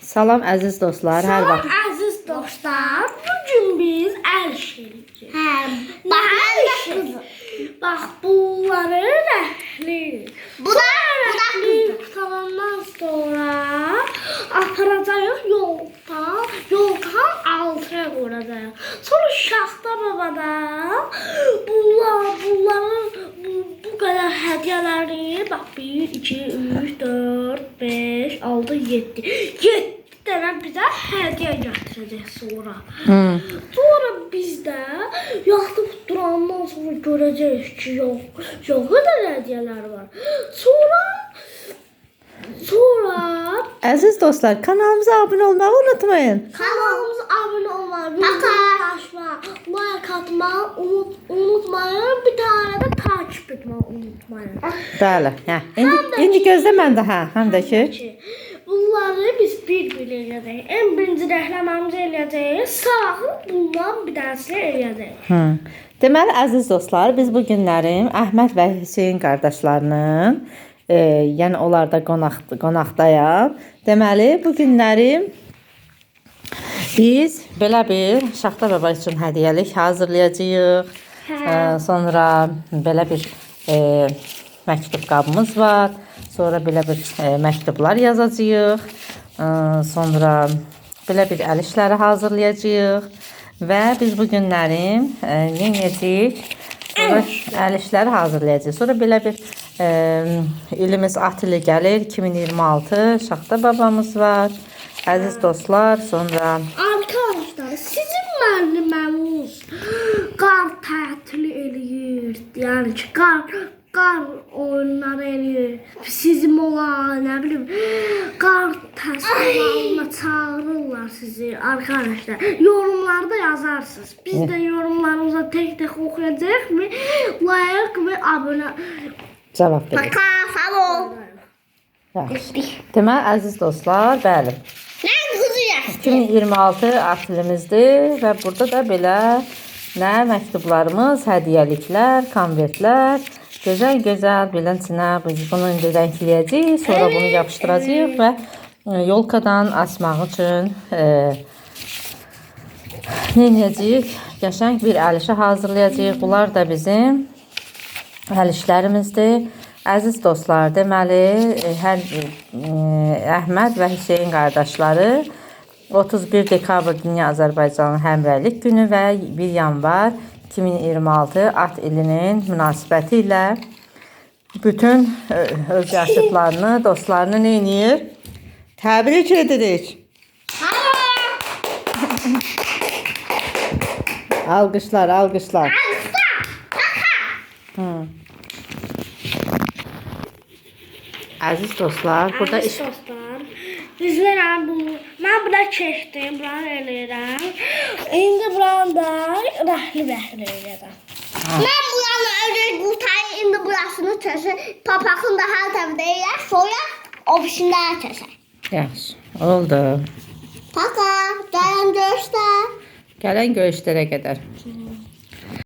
Salam əziz dostlar, hər vaxt. Aziz dostlar, bugün biz əl işləyəcəyik. Bax, bunları rəhli. Qutalandan sonra aparacağıq yoldan altıya qoyacağıq. Sonra Şaxta babadan bunların bu qədər hədiyyələri, bax 1, 2, 3, 4, 5, 6, 7. 7 dənə bizə hədiyyə gətirəcək sonra. Sonra biz də yatıb durandan sonra görəcəyik ki, yox qədər hədiyyələr var. Sonra Əziz dostlar, kanalımıza abunə olmağı unutmayın. kanalımıza abunə olmayı, paylaşmayı, like atmayı unutmayın. Bir tane də takip etməyi unutmayın. Bəli, indi gözləmən də, həm də ki. Bunları biz bir-bir eləyəcəyik. Ən birinci rəhləməmizi eləyəcəyik. Sabahı bundan bir dərslə eləyəcəyik. Deməli, əziz dostlar, biz bu günlərim Əhməd və Hüseyin qardaşlarının, yəni onlar da qonaqdayam. Deməli, bu günlərim biz belə bir Şaxta baba üçün hədiyyəlik hazırlayacağıq. Sonra belə bir məktub qabımız var. Sonra belə bir məktublar yazacağıq. Sonra belə bir əl işləri hazırlayacağıq. Və biz bu günlərim nə edəcəyik? Sonra əl işləri hazırlayacağıq. Sonra belə bir ilimiz at ili gəlir. 2026 Şaxta babamız var. Əziz dostlar, sonra Arkadaşlar, sizin müəlliməniz qar tətili eləyir. Yəni ki, qar oyunları eləyir. Sizin olan, nə bilim, qar təsvirlərine çağırırlar sizi arkadaşlar. Yorumlarda yazarsınız. Biz də yorumlarımıza tek oxuyacağıq və like və abunə cavab verək. Deməli, əziz dostlar, bəli. 2026 at ilimizdir və burada da belə məktublarımız, hədiyyəliklər, konvertlər, gözəl beləsinə biz bunu indi rəngləyəcəyik, sonra bunu yapışdıracağıq və yolkadan asmaq üçün nə edəcəyik? Qəşəng bir əl işi hazırlayacağıq. Bunlar da bizim əl işlərimizdir. Əziz dostlar, deməli, Əhməd və Hüseyin qardaşları 31 dekabr Dünya Azərbaycanın Həmrəylik günü və 1 yanvar 2026 at ilinin münasibəti ilə bütün öz yaşıdlarını, dostlarını nə edir? Təbrik edirik. Alqışlar. Əziz dostlar, burada iş... Bizlərəm bunu, mən buna keçdim, buranı eləyirəm. İndi buranı da rəhli eləyirəm. Mən buranı öyle qutayı, indi burasını çəsək, papaqın da hər tərəfdə eləyək, sonra ofisində çəsək. Yaxşı, oldu. Paka, gələn görüşlər. Gələn görüşlərə qədər.